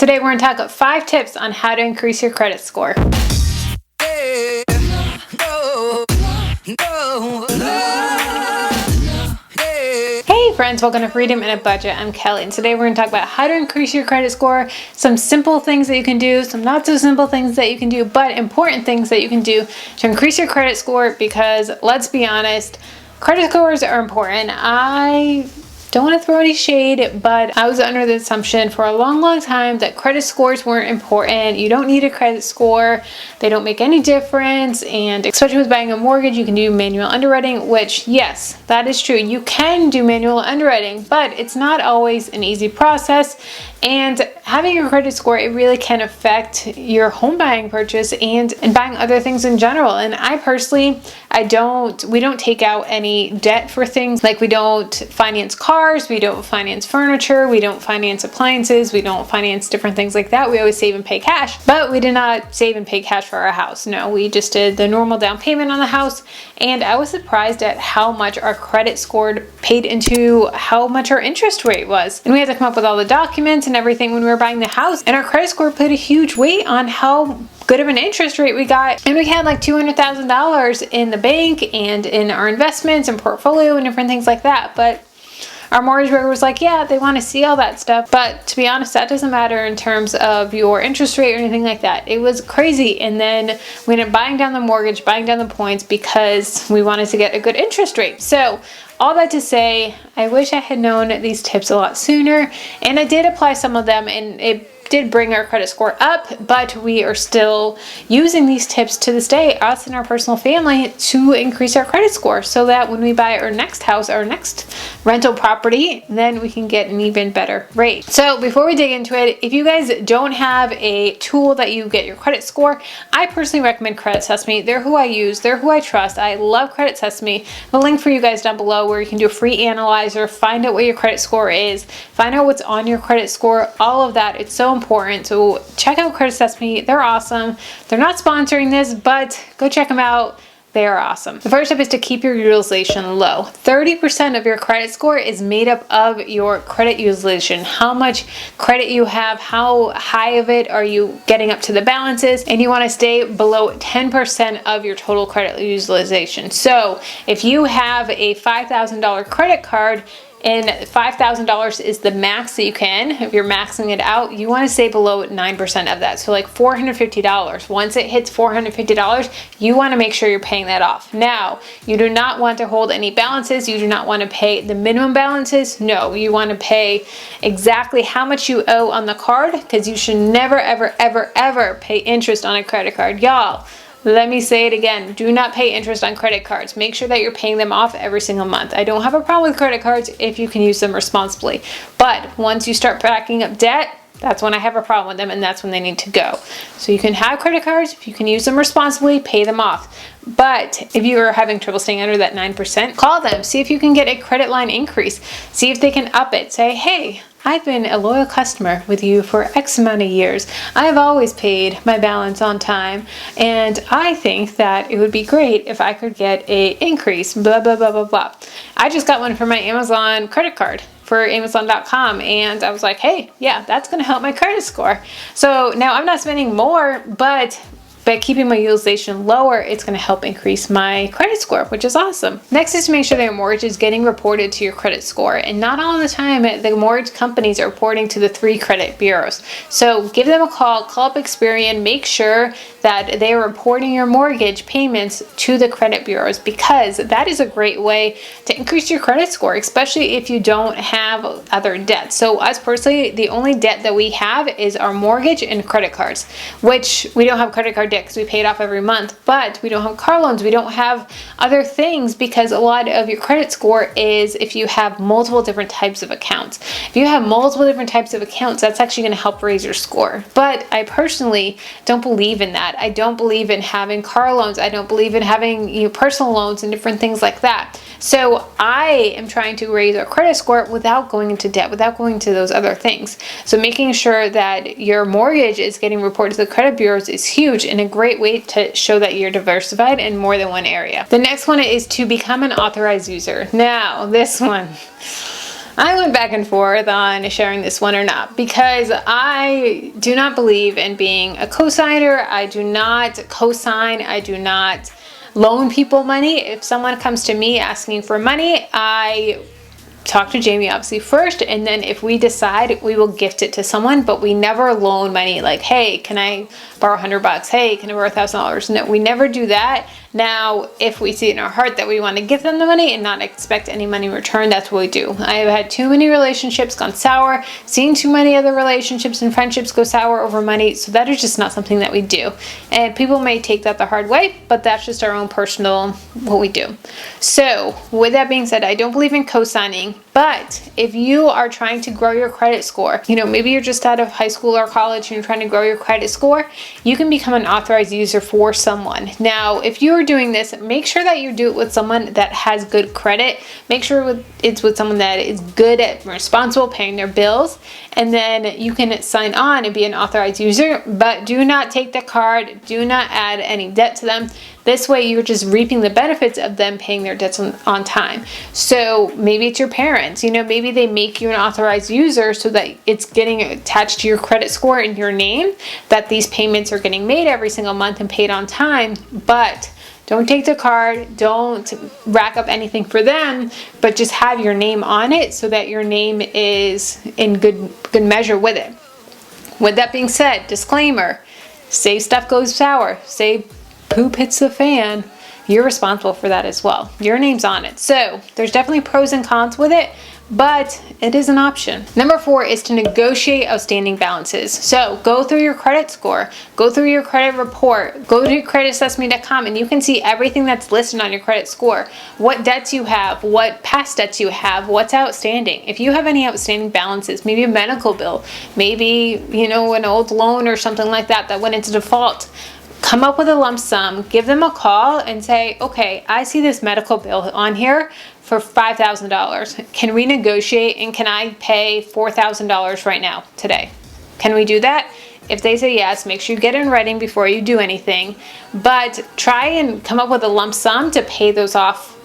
Today we're going to talk about 5 tips on how to increase your credit score. Hey friends, welcome to Freedom in a Budget. I'm Kelly, and today we're going to talk about how to increase your credit score, some simple things that you can do, some not so simple things that you can do, but important things that you can do to increase your credit score, because let's be honest, credit scores are important. I don't want to throw any shade, but I was under the assumption for a long time that credit scores weren't important. You don't need a credit score. They don't make any difference. And especially with buying a mortgage, you can do manual underwriting, which yes, that is true. You can do manual underwriting, but it's not always an easy process. And having a credit score, it really can affect your home buying purchase and buying other things in general. And I personally, we don't take out any debt for things. Like, we don't finance cars, we don't finance furniture, we don't finance appliances, we don't finance different things like that. We always save and pay cash, but we did not save and pay cash for our house. No, we just did the normal down payment on the house. And I was surprised at how much our credit score paid into how much our interest rate was. And we had to come up with all the documents and everything when we were buying the house. And our credit score put a huge weight on how good of an interest rate we got. And we had like $200,000 in the bank and in our investments and portfolio and different things like that. But our mortgage broker was like, yeah, they want to see all that stuff. But to be honest, that doesn't matter in terms of your interest rate or anything like that. It was crazy. And then we ended up buying down the mortgage, buying down the points because we wanted to get a good interest rate. So all that to say, I wish I had known these tips a lot sooner. And I did apply some of them, and it did bring our credit score up, but we are still using these tips to this day, us and our personal family, to increase our credit score so that when we buy our next house, our next rental property, then we can get an even better rate. So before we dig into it, if you guys don't have a tool that you get your credit score, I personally recommend Credit Sesame. They're who I use, they're who I trust. I love Credit Sesame. The link for you guys down below where you can do a free analyzer, find out what your credit score is, find out what's on your credit score, all of that. It's so important. So check out Credit Sesame. They're awesome. They're not sponsoring this, but go check them out. They are awesome. The first step is to keep your utilization low. 30% of your credit score is made up of your credit utilization. How much credit you have, how high of it are you getting up to the balances, and you want to stay below 10% of your total credit utilization. So if you have a $5,000 credit card, and $5,000 is the max that you can. If you're maxing it out, you want to stay below 9% of that. So like $450. Once it hits $450, you want to make sure you're paying that off. Now, you do not want to hold any balances. You do not want to pay the minimum balances. No, you want to pay exactly how much you owe on the card, because you should never, ever, ever, ever pay interest on a credit card. Y'all, let me say it again. Do not pay interest on credit cards. Make sure that you're paying them off every single month. I don't have a problem with credit cards if you can use them responsibly. But once you start racking up debt, that's when I have a problem with them, and that's when they need to go. So you can have credit cards, if you can use them responsibly, pay them off. But if you are having trouble staying under that 9%, call them. See if you can get a credit line increase. See if they can up it. Say, hey, I've been a loyal customer with you for X amount of years. I've always paid my balance on time, and I think that it would be great if I could get a increase, blah, blah, blah, blah, blah. I just got one for my Amazon credit card for Amazon.com, and I was like, hey, yeah, that's going to help my credit score. So now I'm not spending more, but by keeping my utilization lower, it's going to help increase my credit score, which is awesome. Next is to make sure that your mortgage is getting reported to your credit score. And not all the time, the mortgage companies are reporting to the 3 credit bureaus. So give them a call up Experian, make sure that they are reporting your mortgage payments to the credit bureaus, because that is a great way to increase your credit score, especially if you don't have other debts. So us personally, the only debt that we have is our mortgage and credit cards, which we don't have credit card debt because we pay it off every month, but we don't have car loans, we don't have other things, because a lot of your credit score is if you have multiple different types of accounts. If you have multiple different types of accounts, that's actually going to help raise your score. But I personally don't believe in that. I don't believe in having car loans. I don't believe in having personal loans and different things like that. So I am trying to raise our credit score without going into debt, without going into those other things. So making sure that your mortgage is getting reported to the credit bureaus is huge and a great way to show that you're diversified in more than one area. The next one is to become an authorized user. Now, this one, I went back and forth on sharing this one or not because I do not believe in being a cosigner. I do not cosign. I do not loan people money. If someone comes to me asking for money, I talk to Jamie obviously first, and then if we decide, we will gift it to someone, but we never loan money like, hey, can I borrow $100? Hey, can I borrow $1,000? No, we never do that. Now, if we see in our heart that we want to give them the money and not expect any money in return, that's what we do. I have had too many relationships gone sour, seen too many other relationships and friendships go sour over money, so that is just not something that we do. And people may take that the hard way, but that's just our own personal, what we do. So, with that being said, I don't believe in co-signing, but if you are trying to grow your credit score, maybe you're just out of high school or college and you're trying to grow your credit score, you can become an authorized user for someone. Now, if you are doing this, make sure that you do it with someone that has good credit. Make sure it's with someone that is good at responsible paying their bills, and then you can sign on and be an authorized user, but do not take the card, do not add any debt to them. This way you're just reaping the benefits of them paying their debts on time. So maybe it's your parents, maybe they make you an authorized user so that it's getting attached to your credit score in your name, that these payments are getting made every single month and paid on time. But don't take the card, don't rack up anything for them, but just have your name on it so that your name is in good measure with it. With that being said, disclaimer, say stuff goes sour, say poop hits the fan, you're responsible for that as well. Your name's on it. So there's definitely pros and cons with it, but it is an option. Number 4 is to negotiate outstanding balances. So go through your credit score, go through your credit report, go to creditassessme.com, and you can see everything that's listed on your credit score. What debts you have, what past debts you have, what's outstanding. If you have any outstanding balances, maybe a medical bill, maybe, an old loan or something like that went into default, come up with a lump sum, give them a call and say, okay, I see this medical bill on here for $5,000. Can we negotiate and can I pay $4,000 right now, today? Can we do that? If they say yes, make sure you get in writing before you do anything, but try and come up with a lump sum to pay those off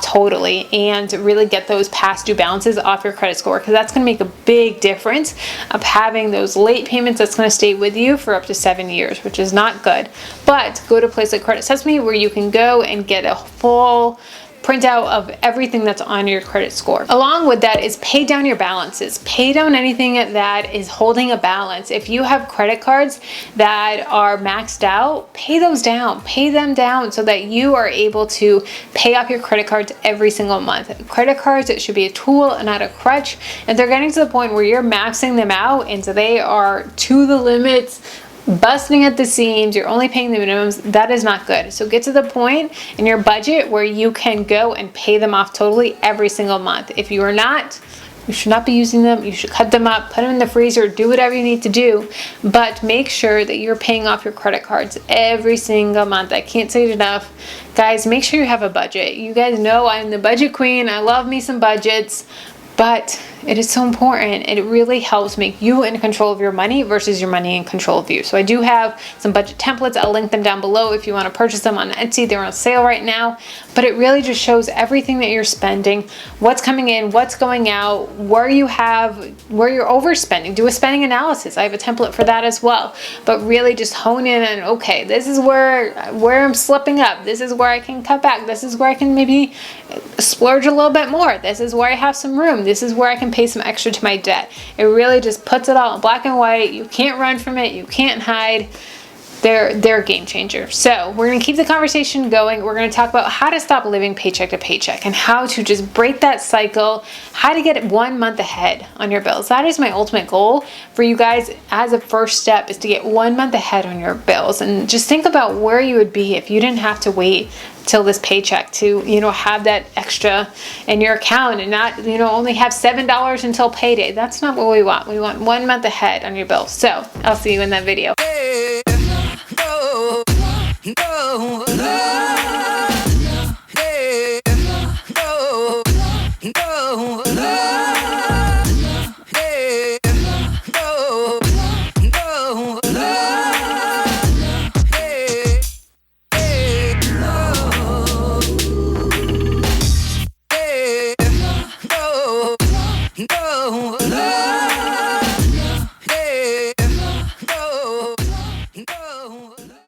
totally and really get those past due balances off your credit score, because that's going to make a big difference of having those late payments that's going to stay with you for up to 7 years, which is not good. But go to a place like Credit Sesame where you can go and get a full printout of everything that's on your credit score. Along with that is pay down your balances. Pay down anything that is holding a balance. If you have credit cards that are maxed out, pay those down. Pay them down so that you are able to pay off your credit cards every single month. Credit cards, it should be a tool and not a crutch. And they're getting to the point where you're maxing them out and so they are to the limits, busting at the seams, you're only paying the minimums. That is not good. So get to the point in your budget where you can go and pay them off totally every single month. If you are not, you should not be using them. You should cut them up, put them in the freezer, do whatever you need to do, but make sure that you're paying off your credit cards every single month. I can't say it enough. Guys, make sure you have a budget. You guys know I'm the budget queen. I love me some budgets, but it is so important. It really helps make you in control of your money versus your money in control of you. So I do have some budget templates. I'll link them down below if you want to purchase them on Etsy. They're on sale right now. But it really just shows everything that you're spending, what's coming in, what's going out, where you're overspending. Do a spending analysis. I have a template for that as well. But really just hone in on, okay, this is where I'm slipping up. This is where I can cut back. This is where I can maybe splurge a little bit more. This is where I have some room. This is where I can pay some extra to my debt. It really just puts it all in black and white. You can't run from it. You can't hide. They're a game changer. So we're going to keep the conversation going. We're going to talk about how to stop living paycheck to paycheck and how to just break that cycle, how to get 1 month ahead on your bills. That is my ultimate goal for you guys as a first step, is to get 1 month ahead on your bills. And just think about where you would be if you didn't have to wait till this paycheck to, have that extra in your account and not, only have $7 until payday. That's not what we want. We want 1 month ahead on your bills. So I'll see you in that video.